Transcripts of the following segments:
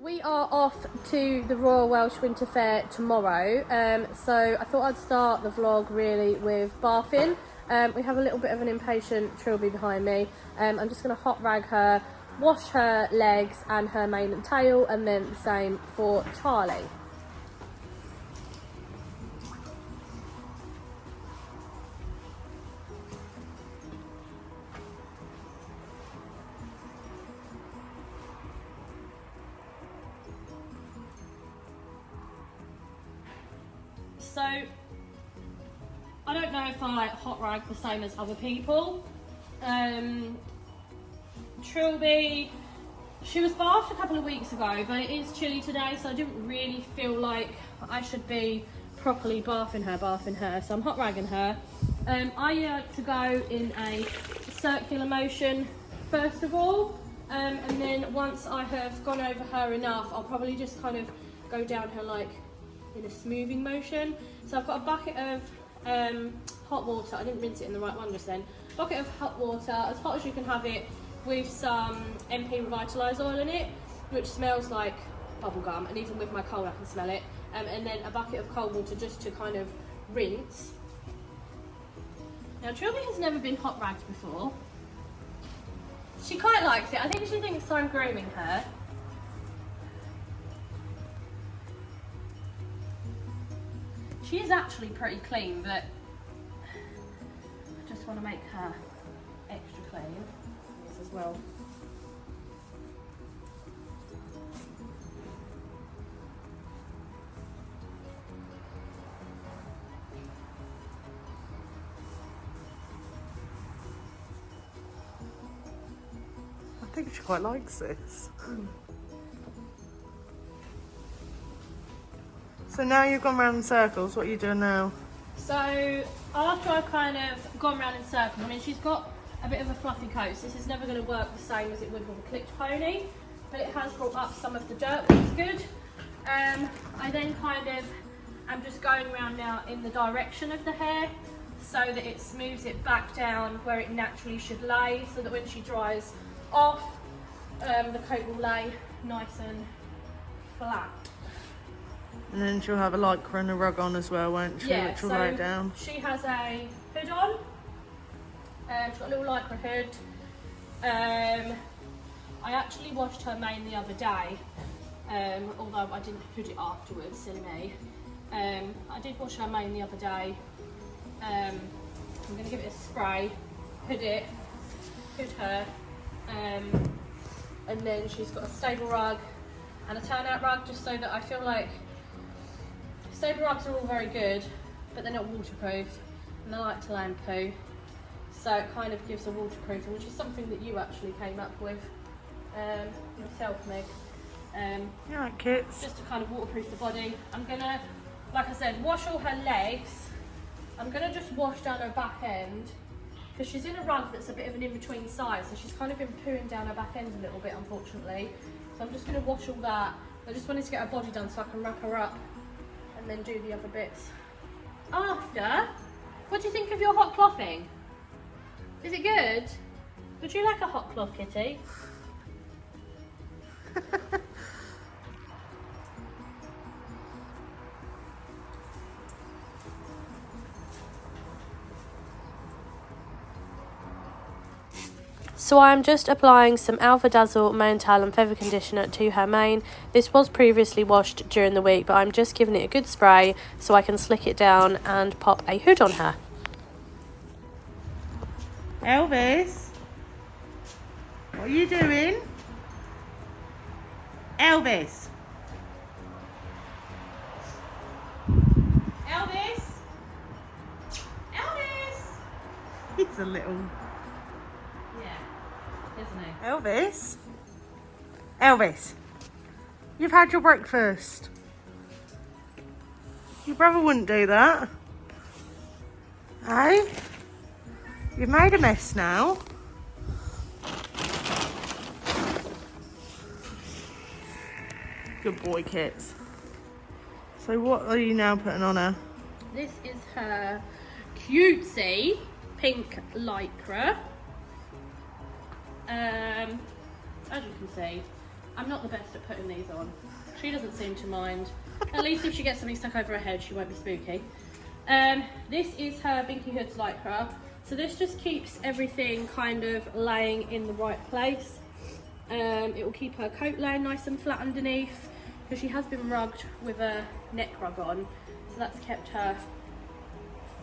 We are off to the Royal Welsh Winter Fair tomorrow, so I thought I'd start the vlog really with bathing. We have a little bit of an impatient Trilby behind me. I'm just going to hot rag her, wash her legs and her mane and tail, and then the same for Charlie. So, I don't know if I hot rag the same as other people. Trilby, she was bathed a couple of weeks ago, but it is chilly today, so I didn't really feel like I should be properly bathing her, so I'm hot ragging her. I like to go in a circular motion first of all, and then once I have gone over her enough, I'll probably just kind of go down her like in a smoothing motion. So I've got a bucket of hot water. I didn't rinse it in the right one just then. Bucket of hot water, as hot as you can have it, with some MP Revitalised oil in it, which smells like bubblegum, and even with my cold I can smell it. And then a bucket of cold water just to kind of rinse. Now Trilby has never been hot ragged before. She quite likes it. I think she thinks I'm grooming her. She is actually pretty clean, but I just want to make her extra clean as well. I think she quite likes this. So now you've gone round in circles, what are you doing now? So after I've kind of gone round in circles, I mean she's got a bit of a fluffy coat, so this is never going to work the same as it would with a clipped pony, but it has brought up some of the dirt, which is good. I then kind of am just going around now in the direction of the hair so that it smooths it back down where it naturally should lay, so that when she dries off, the coat will lay nice and flat. And then she'll have a lycra and a rug on as well, won't she? Yeah, which will so lay down. she has a hood on. She's got a little lycra hood. I actually washed her mane the other day, although I didn't hood it afterwards, silly me. I did wash her mane the other day. I'm going to give it a spray, hood her, and then she's got a stable rug and a turnout rug, just so that I feel like stable rugs are all very good, but they're not waterproof and they like to land poo. So it kind of gives a waterproofing, which is something that you actually came up with yourself, Meg. You like kits? Just to kind of waterproof the body. I'm gonna, like I said, wash all her legs. I'm gonna just wash down her back end, because she's in a rug that's a bit of an in-between size, so she's kind of been pooing down her back end a little bit, unfortunately. So I'm just gonna wash all that. I just wanted to get her body done so I can wrap her up and then do the other bits after. What do you think of your hot clothing? Is it good? Would you like a hot cloth, kitty? So I'm just applying some Alpha Dazzle mane towel and feather conditioner to her mane. This was previously washed during the week, but I'm just giving it a good spray so I can slick it down and pop a hood on her. Elvis? What are you doing? Elvis? Elvis? Elvis? He's a little... Yeah, isn't he? Elvis? Elvis? You've had your breakfast. Your brother wouldn't do that. Hey? You've made a mess now. Good boy, Kits. So what are you now putting on her? This is her cutesy pink lycra. As you can see, I'm not the best at putting these on. She doesn't seem to mind. At least if she gets something stuck over her head, she won't be spooky. This is her Binky Hoods Lycra. So this just keeps everything kind of laying in the right place. It will keep her coat laying nice and flat underneath, because she has been rugged with a neck rug on. So that's kept her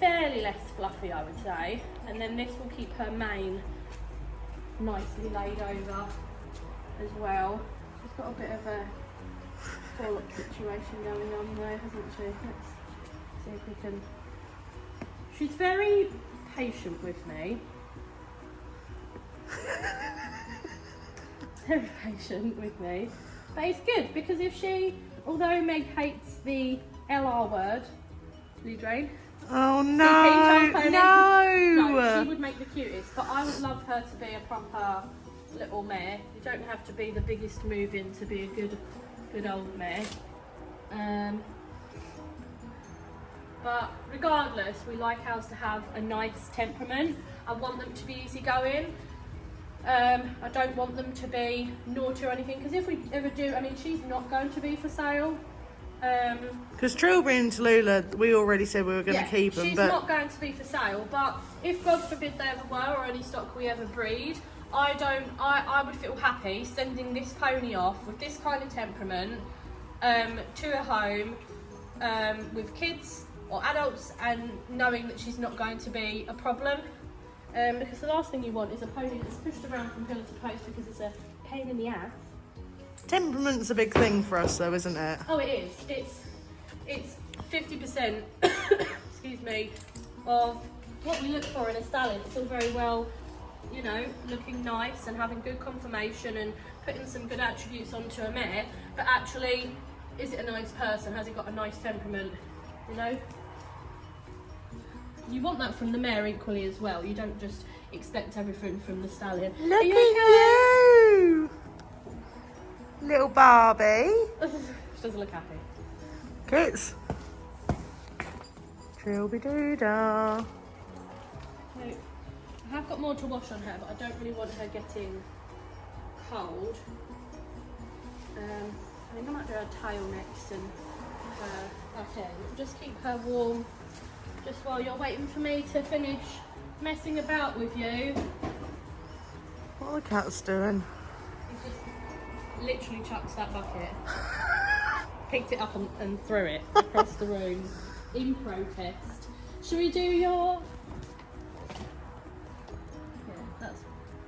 fairly less fluffy, I would say. And then this will keep her mane nicely laid over as well. She's got a bit of a fall-up situation going on there, hasn't she? Let's see if we can... She's very patient with me. Very patient with me. But it's good, because if she, although Meg hates the LR word, Blue Drain. Oh no, No, she would make the cutest, but I would love her to be a proper little mare. You don't have to be the biggest move in to be a good old mare. But regardless, we like ours to have a nice temperament. I want them to be easygoing. I don't want them to be naughty or anything, because if we ever do, I mean, she's not going to be for sale. Because Trilby and Tallulah, we already said we were going to keep them. She's not going to be for sale, but if God forbid they ever were, or any stock we ever breed, I would feel happy sending this pony off with this kind of temperament to a home with kids or adults, and knowing that she's not going to be a problem. Because the last thing you want is a pony that's pushed around from pillar to post because it's a pain in the ass. Temperament's a big thing for us though, isn't it? Oh, it is. It's 50%, excuse me, of what we look for in a stallion. It's all very well, you know, looking nice and having good conformation and putting some good attributes onto a mare, but actually, is it a nice person? Has it got a nice temperament? You know? You want that from the mare equally as well. You don't just expect everything from the stallion. Look at you! Little Barbie. She doesn't look happy. Kits. Trilby doodah. So, I have got more to wash on her, but I don't really want her getting cold. I think I might do her tail next and her back end. Just keep her warm, just while you're waiting for me to finish messing about with you. What are the cats doing? He just literally chucks that bucket, picked it up and threw it across the room in protest. Should we do your... Yeah,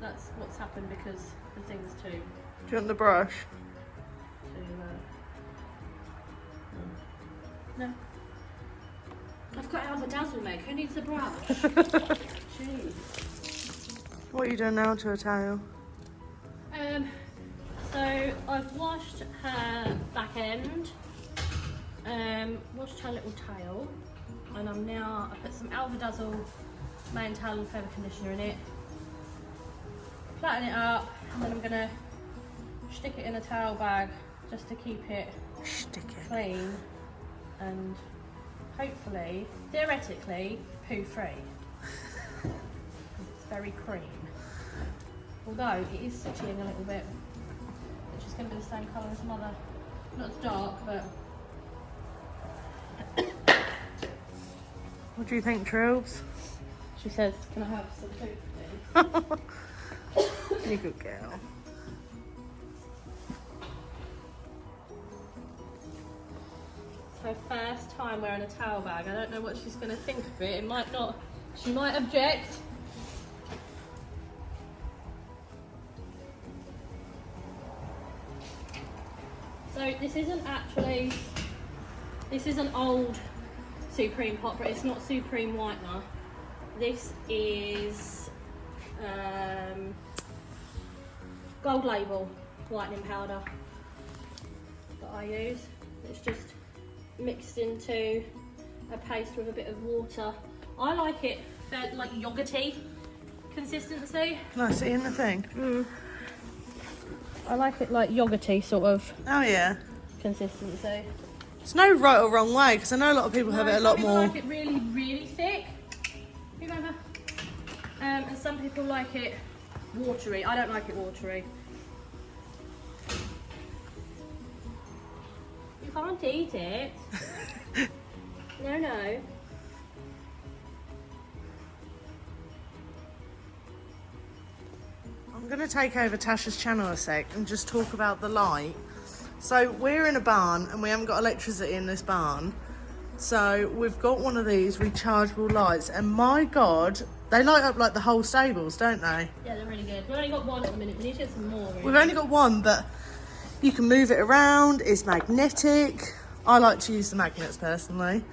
that's what's happened because the things too. Do you want the brush? No. I've got out of a dazzle, Meg. Who needs a brush? Jeez. What are you doing now to her tail? So I've washed her back end, washed her little tail, and I put some Alva Dazzle mane, tail and feather conditioner in it, flatten it up, and then I'm gonna stick it in a towel bag just to keep it clean and hopefully, theoretically, poo free. It's very cream. Although it is sootying a little bit, which is going to be the same colour as mother. Not as dark, but... What do you think, Trills? She says, can I have some food, please? You good girl. It's her first time wearing a towel bag. I don't know what she's going to think of it. It might not... She might object. So this isn't old Supreme Pot, but it's not Supreme Whitener. This is Gold Label whitening powder that I use. It's just mixed into a paste with a bit of water. I like it like yogurty consistency. Can I see in the thing? I like it like yogurty sort of Oh yeah. consistency. There's no right or wrong way, because I know a lot of people have it a lot more. Some people like it really, really thick. You go over. And some people like it watery. I don't like it watery. can't eat it. No. I'm going to take over Tasha's channel a sec and just talk about the light. So we're in a barn and we haven't got electricity in this barn. So we've got one of these rechargeable lights and my God, they light up like the whole stables, don't they? Yeah, they're really good. We've only got one at the minute. We need to get some more. Really. We've only got one, but you can move it around. It's magnetic. I like to use the magnets personally.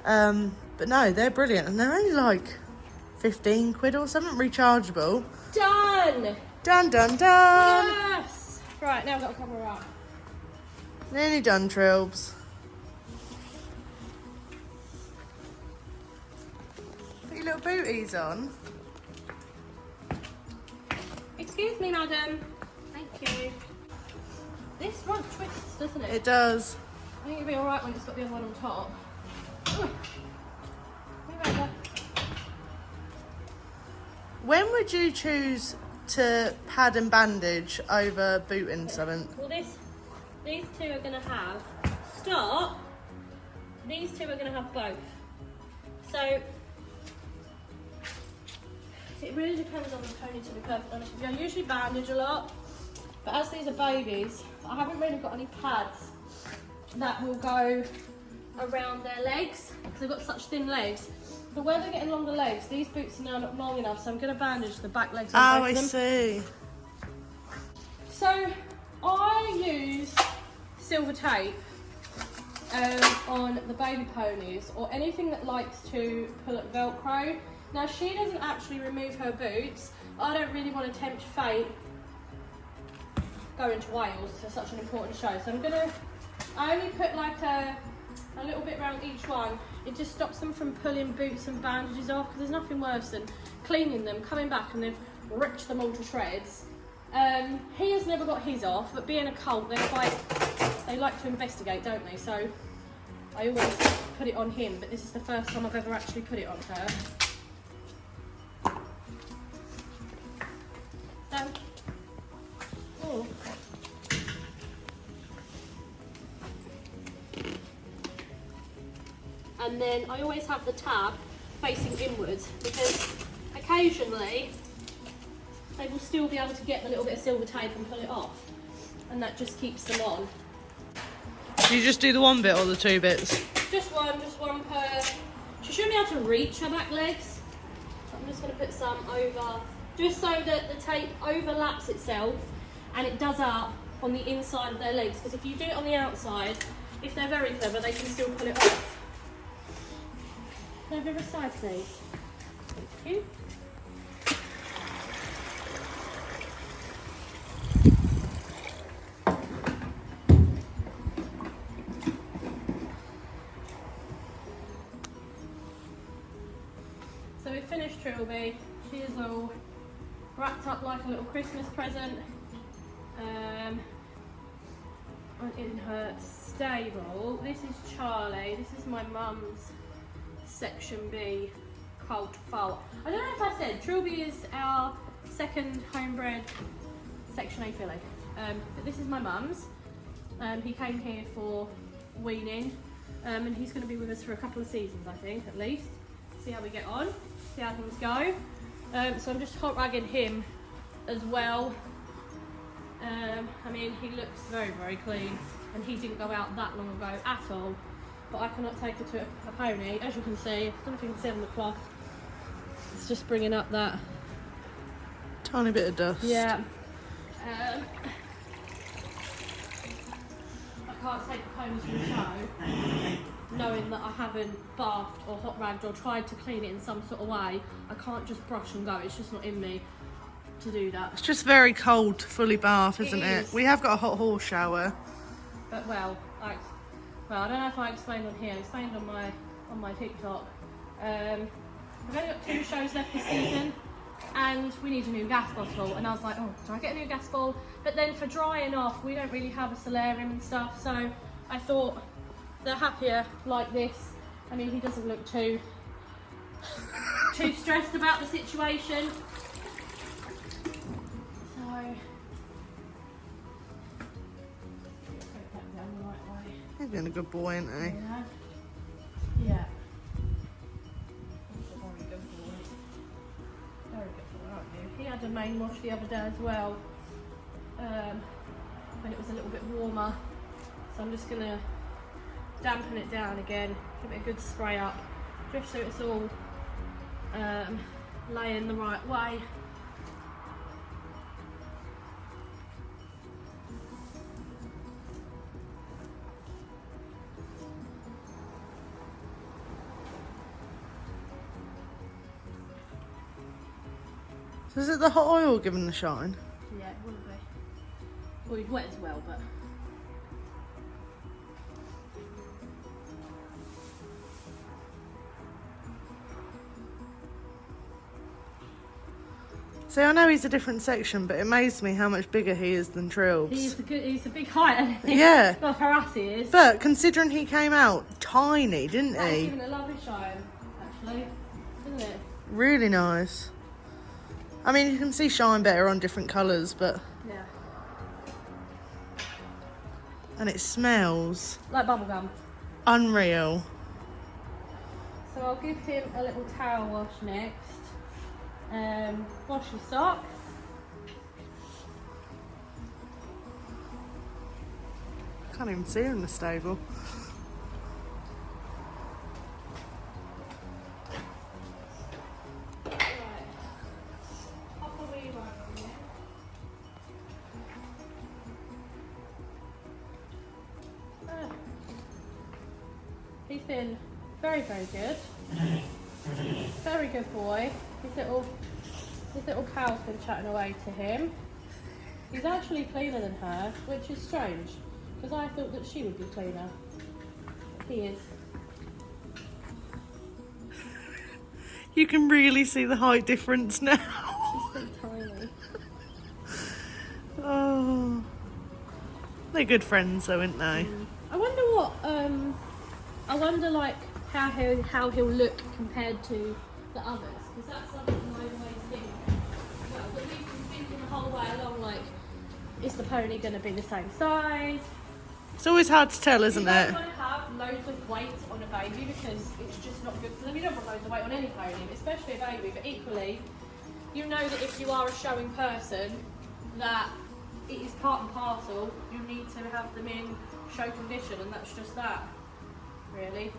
But no, they're brilliant. And they're only like 15 quid or something, rechargeable. Done! Done. Yes! Right, now I've got to cover her up. Nearly done, Trilbs. Put your little booties on. Excuse me, madam. Thank you. This rug twists, doesn't it? It does. I think it'll be alright when it's got the other one on top. Ooh. Move over. When would you choose to pad and bandage over booting something? Well, these two are going to have, stop, these two are going to have both. So, it really depends on the pony, to be perfectly honest with you. I usually bandage a lot, but as these are babies, I haven't really got any pads that will go around their legs, because they've got such thin legs. But where they're getting longer legs, these boots are now not long enough, so I'm going to bandage the back legs on both of them. See. So, I use silver tape on the baby ponies, or anything that likes to pull at Velcro. Now, she doesn't actually remove her boots. I don't really want to tempt fate going to Wales for such an important show. So I only put like a little bit around each one. It just stops them from pulling boots and bandages off, because there's nothing worse than cleaning them, coming back and they've ripped them all to shreds. He has never got his off, but being a colt, they like to investigate, don't they? So I always put it on him, but this is the first time I've ever actually put it on her. So, oh. And then I always have the tab facing inwards, because occasionally they will still be able to get the little bit of silver tape and pull it off, and that just keeps them on. Do you just do the one bit or the two bits? Just one per. She shouldn't be able to reach her back legs. I'm just going to put some over, just so that the tape overlaps itself and it does up on the inside of their legs, because if you do it on the outside, if they're very clever, they can still pull it off. Can I have a side, please? Thank you. So we finished Trilby. She is all wrapped up like a little Christmas present. In her stable. This is Charlie. This is my mum's Section B colt foal. I don't know if I said, Trilby is our second homebred Section A filly. But this is my mum's. He came here for weaning, and he's going to be with us for a couple of seasons, I think, at least. See how we get on, see how things go. So I'm just hot ragging him as well. I mean, he looks very, very clean, and he didn't go out that long ago at all. But I cannot take her to a pony. As you can see, I don't know if you can see on the cloth, it's just bringing up that tiny bit of dust. Yeah. I can't take the ponies to the show knowing that I haven't bathed or hot ragged or tried to clean it in some sort of way. I can't just brush and go. It's just not in me to do that. It's just very cold to fully bath, isn't It it? is. We have got a hot horse shower. But well, I don't know if I explained on here. I explained on my TikTok. We've only got 2 shows left this season, and we need a new gas bottle. And I was like, oh, do I get a new gas bottle? But then for drying off, we don't really have a solarium and stuff. So I thought they're happier like this. I mean, he doesn't look too stressed about the situation. So being a good boy, isn't he? Yeah. Yeah. He's a very good boy. Very good boy, aren't you? He had a main wash the other day as well. When it was a little bit warmer. So I'm just gonna dampen it down again, give it a good spray up, just so it's all laying the right way. So is it the hot oil giving the shine? Yeah, it wouldn't be. Well, he's wet as well, but. See, I know he's a different section, but it amazed me how much bigger he is than Trills. He's a big height, isn't he? Yeah. Well, for us he is. But considering he came out tiny, didn't That's he? given it a lovely shine, actually, isn't it? Really nice. I mean, you can see shine better on different colours, but... Yeah. And it smells Like bubblegum. unreal. So I'll give him a little towel wash next. Wash your socks. Can't even see her in the stable. Right. Pop a wee rag on there. He's been very, very good. Very good boy. His little pal's been chatting away to him. He's actually cleaner than her, which is strange, because I thought that she would be cleaner. He is. You can really see the height difference now. She's so tiny. Oh. They're good friends though, aren't they? I wonder what, I wonder like how he'll look compared to the others, because that's something I always think. Well, that we've been thinking the whole way along, like, is the pony going to be the same size? It's always hard to tell, isn't You it? don't want to have loads of weight on a baby because it's just not good for them. You don't want loads of weight on any pony, especially a baby, but equally, you know that if you are a showing person, that it is part and parcel, you need to have them in show condition, and that's just that, really.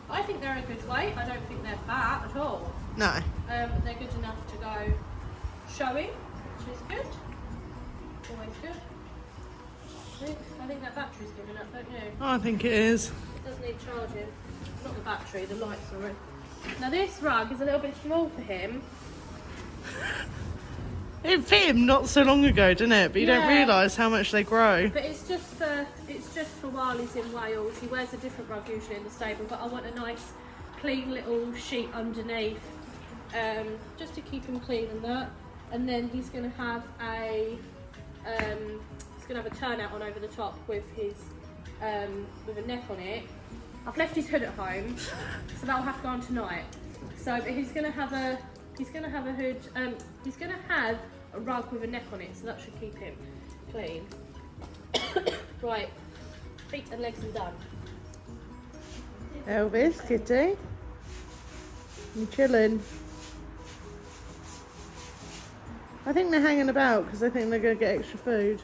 I think they're a good weight. I don't think they're fat at all. No. But they're good enough to go showing, which is good. Always good. I think that battery's giving up, don't you? I think it is. It does need charging. Not the battery, the lights are in. Now this rug is a little bit small for him. It fit him not so long ago, didn't it? But you don't Yeah. realise how much they grow. But it's just for while he's in Wales. He wears a different rug usually in the stable, but I want a nice clean little sheet underneath, just to keep him clean and that. And then he's going to have a turnout on over the top with his with a neck on it. I've left his hood at home, so that'll have to go on tonight. So but he's going to have a hood. He's going to have a rug with a neck on it, so that should keep him clean. Right, feet and legs are done. Elvis, kitty. You chilling? I think they're hanging about because I think they're going to get extra food.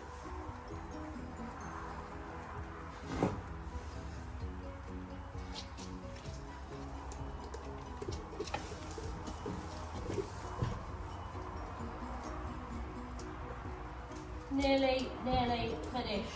Nearly finished.